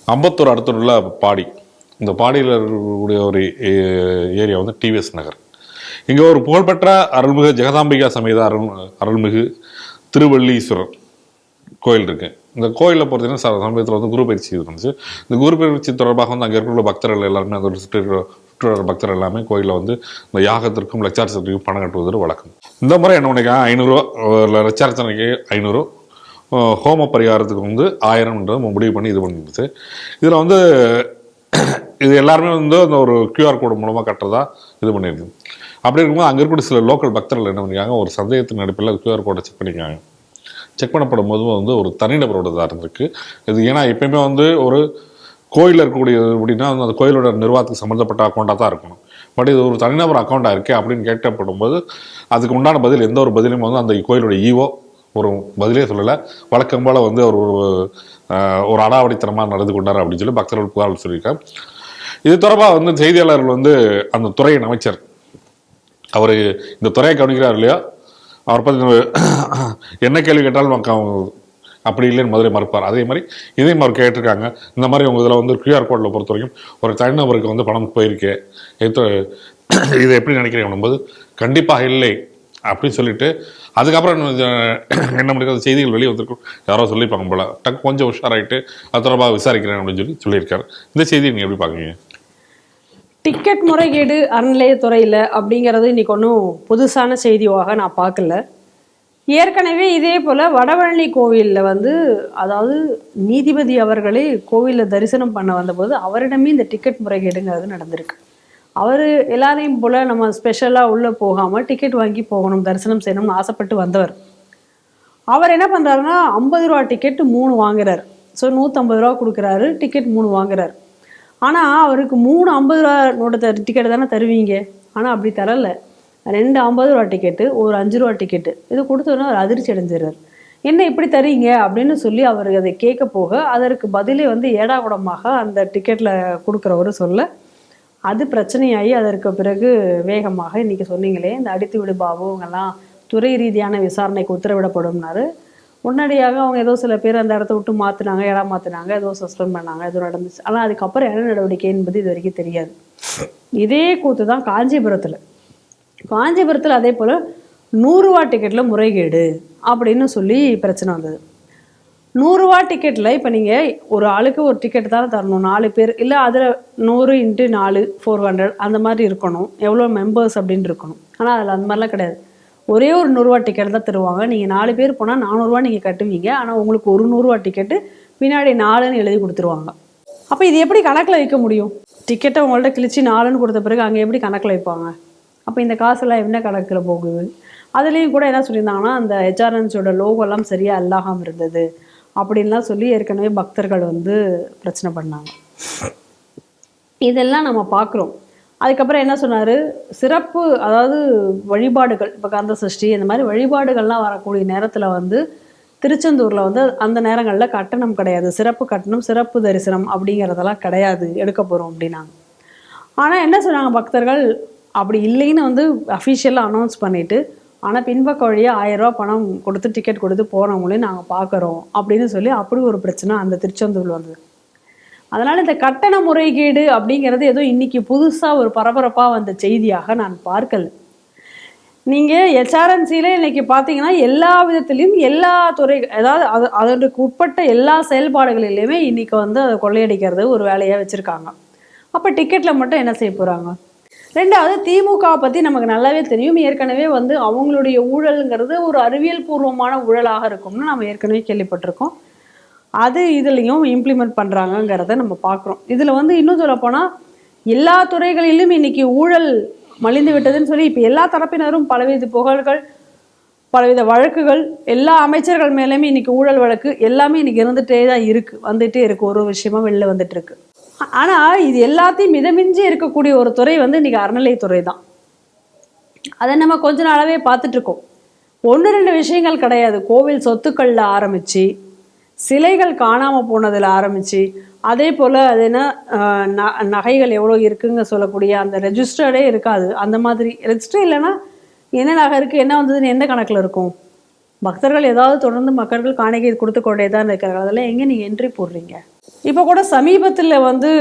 அம்பத்தூர் அடுத்துள்ள பாடி, இந்த பாடியில் இருக்கக்கூடிய ஒரு ஏரியா வந்து டிவிஎஸ் நகர். இங்கே ஒரு புகழ்பெற்ற அருள்மிகு ஜெகதாம்பிகா சமேத அருள்மிகு திருவள்ளீஸ்வரர் கோயில் இருக்கு. இந்த கோயிலை பொறுத்தவரைக்கும் சமயத்தில் வந்து குரு பயிற்சி இருந்துச்சு. இந்த குரு பயிற்சி தொடர்பாக வந்து அங்கே இருக்கிற பக்தர்கள் எல்லாருமே, அந்த சுற்றுலா பக்தர்கள் எல்லாமே கோயிலில் வந்து இந்த யாகத்திற்கும் லட்சார்ச்சனைக்கும் பணம் கட்டுவது வழக்கம். இந்த முறை என்ன பண்ணிக்காங்க, 500 லட்சார்ச்சனைக்கு 500, ஹோம பரிகாரத்துக்கு வந்து 1000 முடிவு பண்ணி இது பண்ணிடுச்சு. இதில் வந்து இது எல்லாருமே வந்து அந்த ஒரு QR கோடு மூலமாக கட்டுறதா இது பண்ணியிருக்கு. அப்படி இருக்கும்போது அங்கே இருக்கக்கூடிய சில லோக்கல் பக்தர்கள் என்ன பண்ணிக்காங்க, ஒரு சந்தேகத்தின் அடிப்பில் QR கோடை செக் பண்ணிக்காங்க. செக் பண்ணப்படும் போது வந்து ஒரு தனிநபரோடதாக இருந்திருக்கு இது. ஏன்னா எப்பயுமே வந்து ஒரு கோயிலில் இருக்கக்கூடிய அப்படின்னா அந்த கோயிலோட நிர்வாகத்துக்கு சம்மந்தப்பட்ட அக்கௌண்ட்டாக தான் இருக்கணும். பட் இது ஒரு தனிநபர் அக்கௌண்ட்டாக இருக்கே அப்படின்னு கேட்கப்படும் போது அதுக்கு உண்டான பதில், எந்த ஒரு பதிலையும் வந்து அந்த கோயிலோட ஈவோ ஒரு பதிலே சொல்லலை. வழக்கம் போல் வந்து ஒரு அடாவடித்தனமாக நடந்து கொண்டார் அப்படின்னு சொல்லி பக்தர்கள் புகார்கள் சொல்லியிருக்காங்க. இது தொடர்பாக வந்து செய்தியாளர்கள் வந்து அந்த துறையின் அமைச்சர், அவர் இந்த துறையை கவனிக்கிறார் இல்லையா, அவர் பற்றி என்ன கேள்வி கேட்டாலும் அப்படி இல்லைன்னு முதலே மறுப்பார். அதே மாதிரி இதையும் அவர் கேட்டிருக்காங்க. இந்த மாதிரி உங்கள் இதில் வந்து QR கோடில் பொறுத்த வரைக்கும் ஒரு தனிநபருக்கு வந்து பணம் போயிருக்கே, இதை எப்படி நினைக்கிறீங்க போது கண்டிப்பாக இல்லை அப்படின்னு சொல்லிட்டு அதுக்கப்புறம் என்ன முடியாது செய்திகள் வெளியே வந்திருக்கும். யாரோ சொல்லியிருப்பாங்க போல, கொஞ்சம் உஷாராயிட்டு அது தொடர்பாக விசாரிக்கிறேன் அப்படின்னு சொல்லியிருக்காரு. இந்த செய்தியை நீங்கள் எப்படி பார்க்குறீங்க? டிக்கெட் முறைகேடு அறநிலையத்துறையில் அப்படிங்கிறது இன்னைக்கு ஒன்றும் புதுசான செய்தியாக நான் பார்க்கல. ஏற்கனவே இதே போல் வடபழனி கோவிலில் வந்து, அதாவது நீதிபதி அவர்களே கோவிலில் தரிசனம் பண்ண வந்தபோது அவரிடமே இந்த டிக்கெட் முறைகேடுங்கிறது நடந்திருக்கு. அவர் எல்லாரையும் போல் நம்ம ஸ்பெஷலாக உள்ளே போகாமல் டிக்கெட் வாங்கி போகணும், தரிசனம் செய்யணும்னு ஆசைப்பட்டு வந்தவர். அவர் என்ன பண்ணுறாருன்னா 50 ரூபா டிக்கெட்டு 3 வாங்குறாரு. ஸோ 150 ரூபா கொடுக்குறாரு, டிக்கெட் 3 வாங்குறாரு. ஆனால் அவருக்கு 3 50 ரூபா நோட்டு டிக்கெட்டு தானே தருவீங்க. ஆனால் அப்படி தரலை. 2 50 ரூபா டிக்கெட்டு, ஒரு 5 ரூபா டிக்கெட்டு, இது கொடுத்தோன்னா அவர் அதிர்ச்சி அடைஞ்சிடறார். என்ன இப்படி தரீங்க அப்படின்னு சொல்லி அவர் அதை கேட்க போக அதற்கு பதிலே வந்து ஏடாகுடமாக அந்த டிக்கெட்டில் கொடுக்குறவர் சொல்ல அது பிரச்சனையாகி அதற்கு பிறகு வேகமாக இன்றைக்கி சொன்னீங்களே இந்த அடித்து விடு பாபு இவங்கெல்லாம் துறை ரீதியான விசாரணைக்கு உத்தரவிடப்படும்னாரு. உடனடியாக அவங்க ஏதோ சில பேர் அந்த இடத்த விட்டு மாற்றினாங்க, இடம் மாற்றினாங்க, ஏதோ சஸ்பெண்ட் பண்ணாங்க, ஏதோ நடந்துச்சு. ஆனால் அதுக்கப்புறம் என்ன நடவடிக்கை என்பது இது வரைக்கும் தெரியாது. இதே கூத்து தான் காஞ்சிபுரத்தில் அதே போல் 100 ரூபா டிக்கெட்டில் முறைகேடு அப்படின்னு சொல்லி பிரச்சனை வந்தது. 100 ரூபா டிக்கெட்டில் இப்போ நீங்கள் ஒரு ஆளுக்கு ஒரு டிக்கெட் தானே தரணும், 4 பேர், இல்லை அதில் 100 × 4 400 அந்த மாதிரி இருக்கணும், எவ்வளோ மெம்பர்ஸ் அப்படின்னு இருக்கணும். ஆனால் அதில் அந்த மாதிரிலாம் கிடையாது. ஒரே ஒரு 100 ரூபா டிக்கெட் தான் தருவாங்க. நீங்கள் 4 பேர் போனால் 400 ரூபா நீங்கள் கட்டுவீங்க. ஆனால் உங்களுக்கு ஒரு 100 ரூபா டிக்கெட்டு பின்னாடி 4ன்னு எழுதி கொடுத்துருவாங்க. அப்போ இது எப்படி கணக்கில் வைக்க முடியும்? டிக்கெட்டை உங்கள்கிட்ட கிழிச்சு 4ன்னு கொடுத்த பிறகு அங்கே எப்படி கணக்கில் வைப்பாங்க? அப்போ இந்த காசெல்லாம் என்ன கணக்கில் போகுது? அதுலேயும் கூட என்ன சொல்லியிருந்தாங்கன்னா அந்த HRNCயோட லோகோலாம் சரியாக இல்லாமல் இருந்தது அப்படின்லாம் சொல்லி ஏற்கனவே பக்தர்கள் வந்து பிரச்சனை பண்ணாங்க. இதெல்லாம் நம்ம பார்க்குறோம். அதுக்கப்புறம் என்ன சொன்னார், சிறப்பு அதாவது வழிபாடுகள், இப்போ கந்த சஷ்டி இந்த மாதிரி வழிபாடுகள்லாம் வரக்கூடிய நேரத்தில் வந்து திருச்செந்தூரில் வந்து அந்த நேரங்களில் கட்டணம் கிடையாது, சிறப்பு கட்டணம், சிறப்பு தரிசனம் அப்படிங்கிறதெல்லாம் கிடையாது, எடுக்க போகிறோம் அப்படின்னாங்க. ஆனால் என்ன சொன்னாங்க பக்தர்கள், அப்படி இல்லைன்னு வந்து அஃபிஷியலாக அனௌன்ஸ் பண்ணிவிட்டு, ஆனால் பின்பக்க வழியாக 1000 ரூபா பணம் கொடுத்து டிக்கெட் கொடுத்து போனவங்களையும் நாங்கள் பார்க்குறோம் அப்படின்னு சொல்லி அப்படி ஒரு பிரச்சனை அந்த திருச்செந்தூரில் வந்தது. அதனால் இந்த கட்டண முறைகேடு அப்படிங்கிறது ஏதோ இன்றைக்கி புதுசாக ஒரு பரபரப்பாக வந்த செய்தியாக நான் பார்க்கல. நீங்கள் HRNCயில் இன்றைக்கி பார்த்தீங்கன்னா எல்லா விதத்துலேயும் எல்லா துறை, அதாவது அதற்கு உட்பட்ட எல்லா செயல்பாடுகளிலையுமே இன்றைக்கி வந்து அதை கொள்ளையடிக்கிறது ஒரு வேலையாக வச்சுருக்காங்க. அப்போ டிக்கெட்டில் மட்டும் என்ன செய்ய போகிறாங்க? ரெண்டாவது, திமுக பற்றி நமக்கு நல்லாவே தெரியும். ஏற்கனவே வந்து அவங்களுடைய ஊழலுங்கிறது ஒரு அறிவியல் பூர்வமான ஊழலாக இருக்கும்னு நம்ம ஏற்கனவே கேள்விப்பட்டிருக்கோம். அது இதுலேயும் இம்ப்ளிமெண்ட் பண்ணுறாங்கங்கிறத நம்ம பார்க்குறோம். இதில் வந்து இன்னும் சொல்லப்போனால் எல்லா துறைகளிலும் இன்றைக்கி ஊழல் மலிந்து விட்டதுன்னு சொல்லி இப்போ எல்லா தரப்பினரும் பலவித புகழ்கள், பலவித வழக்குகள், எல்லா அமைச்சர்கள் மேலேயுமே இன்றைக்கி ஊழல் வழக்கு எல்லாமே இன்றைக்கி இருந்துகிட்டே தான் இருக்குது, வந்துகிட்டே இருக்குது, ஒரு விஷயமா வெளில வந்துட்டுருக்கு. ஆனால் இது எல்லாத்தையும் மிதமிஞ்சி இருக்கக்கூடிய ஒரு துறை வந்து இன்றைக்கி அறநிலையத்துறை தான். அதை நம்ம கொஞ்ச நாளாகவே பார்த்துட்ருக்கோம். 1-2 விஷயங்கள் கிடையாது. கோவில் சொத்துக்களில் ஆரம்பித்து, சிலைகள் காணாமல் போனதில் ஆரம்பித்து, அதே போல் அது என்ன நகைகள் எவ்வளோ இருக்குங்க சொல்லக்கூடிய அந்த ரெஜிஸ்டர்டே இருக்காது. அந்த மாதிரி ரெஜிஸ்டர் இல்லைன்னா என்ன நகை இருக்குது, என்ன வந்ததுன்னு எந்த கணக்கில் இருக்கும்? பக்தர்கள் ஏதாவது தொடர்ந்து மக்கள் காணிக்கை கொடுத்து கொண்டே தான் இருக்கிறாங்க. அதெல்லாம் எங்கே நீங்கள் என்ட்ரி போடுறீங்க? இப்போ கூட சமீபத்தில் வந்து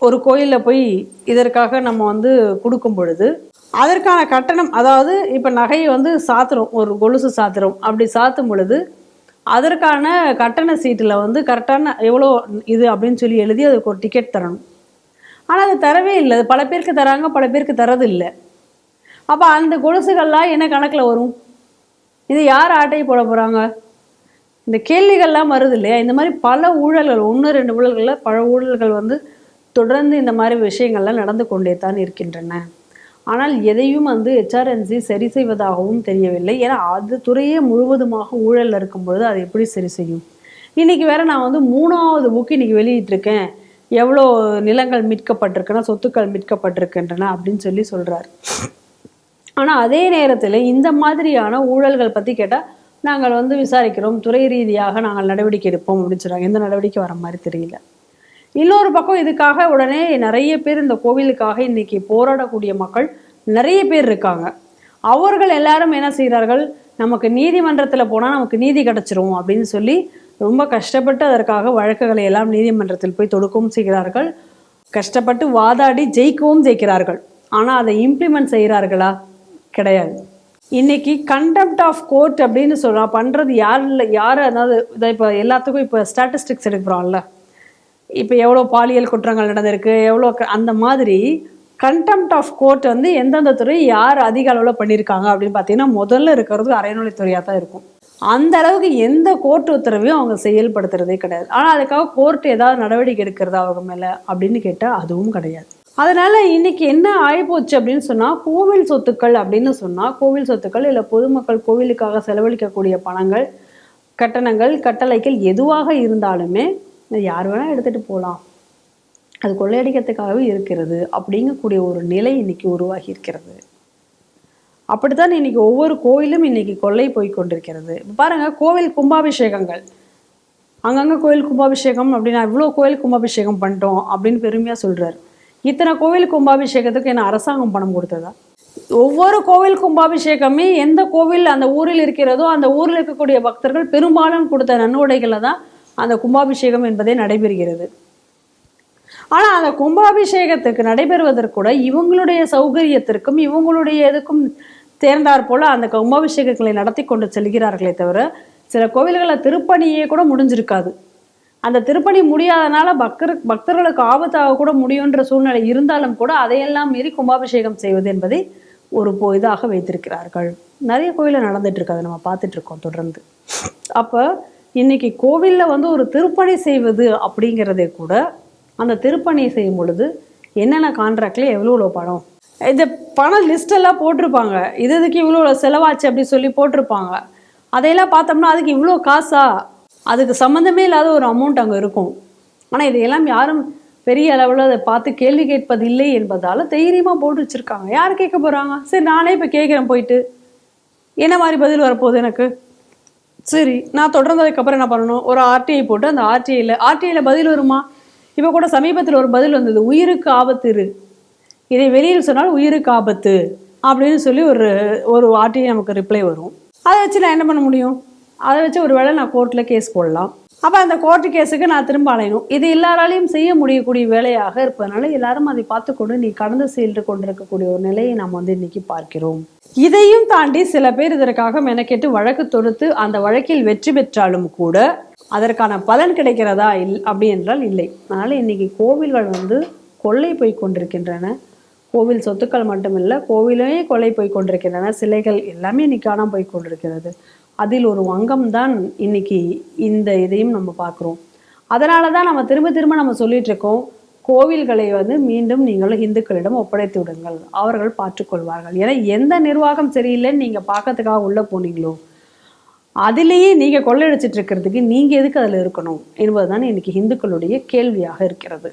ஒரு கோயிலில் போய் இதற்காக நம்ம வந்து கொடுக்கும் பொழுது அதற்கான கட்டணம், அதாவது இப்போ நகையை வந்து சாத்துறோம், ஒரு கொலுசு சாத்துறோம், அப்படி சாத்தும் பொழுது அதற்கான கட்டண சீட்டில் வந்து கரெக்டான எவ்வளோ இது அப்படின்னு சொல்லி எழுதி அதுக்கு ஒரு டிக்கெட் தரணும். ஆனால் அது தரவே இல்லை. அது பல பேருக்கு தராங்க, பல பேருக்கு தரது இல்லை. அப்போ அந்த கொலுசுகள்லாம் என்ன கணக்கில் வரும்? இது யார் ஆட்டையை போட போகிறாங்க? இந்த கேள்விகள்லாம் வருது இல்லையா? இந்த மாதிரி பல ஊழல்கள், 1-2 ஊழல்களில் பல ஊழல்கள் வந்து தொடர்ந்து இந்த மாதிரி விஷயங்கள்லாம் நடந்து கொண்டே தான் இருக்கின்றன. ஆனால் எதையும் வந்து ஹெச்ஆர்என்சி சரி செய்வதாகவும் தெரியவில்லை. ஏன்னா அது துறையே முழுவதுமாக ஊழல் இருக்கும்பொழுது அதை எப்படி சரி செய்யும்? இன்றைக்கி வேற நான் வந்து 3வது புக்கு இன்றைக்கி வெளியிட்டிருக்கேன், எவ்வளோ நிலங்கள் மீட்கப்பட்டிருக்குன்னா, சொத்துக்கள் மீட்கப்பட்டிருக்கின்றன அப்படின்னு சொல்லி சொல்கிறார். ஆனால் அதே நேரத்தில் இந்த மாதிரியான ஊழல்கள் பற்றி கேட்டால் நாங்கள் வந்து விசாரிக்கிறோம், துறை ரீதியாக நாங்கள் நடவடிக்கை எடுப்போம் அப்படின்னு சொல்கிறாங்க. எந்த நடவடிக்கை வர மாதிரி தெரியல. இன்னொரு பக்கம் இதுக்காக உடனே நிறைய பேர் இந்த கோவிலுக்காக இன்னைக்கு போராடக்கூடிய மக்கள் நிறைய பேர் இருக்காங்க. அவர்கள் எல்லாரும் என்ன செய்கிறார்கள், நமக்கு நீதிமன்றத்தில் போனால் நமக்கு நீதி கிடைச்சிரும் அப்படின்னு சொல்லி ரொம்ப கஷ்டப்பட்டு அதற்காக வழக்குகளை எல்லாம் நீதிமன்றத்தில் போய் தொடுக்கவும் செய்கிறார்கள். கஷ்டப்பட்டு வாதாடி ஜெயிக்கவும் ஜெயிக்கிறார்கள். ஆனால் அதை இம்ப்ளிமெண்ட் செய்கிறார்களா? கிடையாது. இன்னைக்கு கண்டெம்ட் ஆஃப் கோர்ட் அப்படின்னு சொல்கிறா பண்ணுறது யார் அதாவது இதை இப்போ எல்லாத்துக்கும் இப்போ ஸ்டாட்டிஸ்டிக்ஸ் எடுக்கிறோம்ல, இப்போ எவ்வளோ பாலியல் குற்றங்கள் நடந்திருக்கு, எவ்வளோ அந்த மாதிரி கண்டெம்ட் ஆஃப் கோர்ட் வந்து எந்தெந்த துறை யார் அதிக அளவில் பண்ணியிருக்காங்க அப்படின்னு பார்த்தீங்கன்னா முதல்ல இருக்கிறது அறநிலைத்துறையாக தான் இருக்கும். அந்த அளவுக்கு எந்த கோர்ட் உத்தரவையும் அவங்க செயல்படுத்துறதே கிடையாது. ஆனால் அதுக்காக கோர்ட் ஏதாவது நடவடிக்கை எடுக்கிறதா அவங்க மேலே அப்படின்னு கேட்டால் அதுவும் கிடையாது. அதனால் இன்றைக்கி என்ன ஆகிப்போச்சு அப்படின்னு சொன்னால், கோவில் சொத்துக்கள் அப்படின்னு சொன்னால் கோவில் சொத்துக்கள் இல்லை பொதுமக்கள் கோவிலுக்காக செலவழிக்கக்கூடிய பணங்கள், கட்டணங்கள், கட்டளைகள் எதுவாக இருந்தாலுமே யார் வேணால் எடுத்துகிட்டு போகலாம், அது கொள்ளையடிக்கிறதுக்காகவே இருக்கிறது அப்படிங்கக்கூடிய ஒரு நிலை இன்னைக்கு உருவாகி இருக்கிறது. அப்படித்தான் இன்னைக்கு ஒவ்வொரு கோயிலும் இன்னைக்கு கொள்ளை போய் கொண்டிருக்கிறது. பாருங்க, கோவில் கும்பாபிஷேகங்கள், அங்கங்கே கோவில் கும்பாபிஷேகம் அப்படின்னா இவ்வளோ கோவில் கும்பாபிஷேகம் பண்ணிட்டோம் அப்படின்னு பெருமையாக சொல்கிறார். இத்தனை கோவில் கும்பாபிஷேகத்துக்கு என்ன அரசாங்கம் பணம் கொடுத்ததா? ஒவ்வொரு கோவில் கும்பாபிஷேகமே எந்த கோவில் அந்த ஊரில் இருக்கிறதோ அந்த ஊரில் இருக்கக்கூடிய பக்தர்கள் பெரும்பாலும் கொடுத்த நன்கொடைகளை தான் அந்த கும்பாபிஷேகம் என்பதே நடைபெறுகிறது. ஆனால் அந்த கும்பாபிஷேகத்துக்கு நடைபெறுவதற்கூட இவங்களுடைய சௌகரியத்திற்கும் இவங்களுடைய இதுக்கும் தேர்ந்தாற் போல அந்த கும்பாபிஷேகங்களை நடத்தி கொண்டு செல்கிறார்களே தவிர, சில கோவில்களில் திருப்பணியே கூட முடிஞ்சிருக்காது. அந்த திருப்பணி முடியாதனால பக்தர்களுக்கு ஆபத்தாக கூட முடியுன்ற சூழ்நிலை இருந்தாலும் கூட அதையெல்லாம் மீறி கும்பாபிஷேகம் செய்வது என்பதை ஒரு இதாக வைத்திருக்கிறார்கள். நிறைய கோவிலில் நடந்துட்டு இருக்கு, அதை நம்ம பார்த்துட்டு இருக்கோம் தொடர்ந்து. அப்போ இன்னைக்கு கோவிலில் வந்து ஒரு திருப்பணி செய்வது அப்படிங்கிறதே கூட, அந்த திருப்பணி செய்யும் பொழுது என்னென்ன கான்ட்ராக்ட்ல எவ்வளோ பணம், இந்த பணம் லிஸ்டெல்லாம் போட்டிருப்பாங்க, இதுக்கு இவ்வளோ செலவாச்சு அப்படி சொல்லி போட்டிருப்பாங்க. அதையெல்லாம் பார்த்தோம்னா அதுக்கு இவ்வளோ காசா, அதுக்கு சம்மந்தமே இல்லாத ஒரு அமௌண்ட் அங்கே இருக்கும். ஆனால் இதையெல்லாம் யாரும் பெரிய அளவில் அதை பார்த்து கேள்வி கேட்பதில்லை என்பதால் தைரியமாக போட்டு வச்சுருக்காங்க. யார் கேட்க போகிறாங்க? சரி, நானே இப்போ கேட்குறேன், போயிட்டு என்ன மாதிரி பதில் வரப்போகுது எனக்கு? சரி, நான் தொடர்ந்து அதுக்கப்புறம் என்ன பண்ணணும், ஒரு ஆர்டிஐ போட்டு அந்த ஆர்டிஐயில் பதில் வருமா? இப்போ கூட சமீபத்தில் ஒரு பதில் வந்தது, உயிருக்கு ஆபத்து, இதை வெளியில் சொன்னால் உயிருக்கு ஆபத்து அப்படின்னு சொல்லி ஒரு ஆர்டிஐ நமக்கு ரிப்ளை வரும். அதை வச்சு நான் என்ன பண்ண முடியும்? அதை வச்சு ஒரு வேளை நான் கோர்ட்டில் கேஸ் போடலாம். அப்போ அந்த கோர்ட்டு கேஸுக்கு நான் திரும்ப அலையணும். இது எல்லாராலையும் செய்ய முடியக்கூடிய வேலையாக இருப்பதனால எல்லாரும் அதை பார்த்துக்கொண்டு நீ கடந்து சென்று கொண்டிருக்கக்கூடிய ஒரு நிலையை நாம் வந்து இன்னைக்கு பார்க்கிறோம். இதையும் தாண்டி சில பேர் இதற்காக மெனக்கெட்டு வழக்கு தொடுத்து அந்த வழக்கில் வெற்றி பெற்றாலும் கூட அதற்கான பலன் கிடைக்கிறதா அப்படி என்றால் இல்லை. அதனால் இன்னைக்கு கோவில்கள் வந்து கொள்ளை போய் கொண்டிருக்கின்றன. கோவில் சொத்துக்கள் மட்டுமில்லை, கோவிலே கொள்ளை போய் கொண்டிருக்கின்றன. சிலைகள் எல்லாமே இன்னைக்கு காணாமல் போய் கொண்டிருக்கிறது. அதில் ஒரு அங்கம் தான் இன்னைக்கு இந்த இதையும் நம்ம பார்க்குறோம். அதனால தான் நம்ம திரும்ப திரும்ப நம்ம சொல்லிட்டு இருக்கோம், கோவில்களை வந்து மீண்டும் நீங்கள் இந்துக்களிடம் ஒப்படைத்து விடுங்கள், அவர்கள் பார்த்துக்கொள்வார்கள். ஏன்னா எந்த நிர்வாகம் சரியில்லைன்னு நீங்கள் பார்க்கறதுக்காக உள்ளே போனீங்களோ அதிலேயே நீங்கள் கொள்ளையடிச்சிட்டு இருக்கிறதுக்கு நீங்கள் எதுக்கு அதில் இருக்கணும் என்பதுதான் இன்னைக்கு இந்துக்களுடைய கேள்வியாக இருக்கிறது.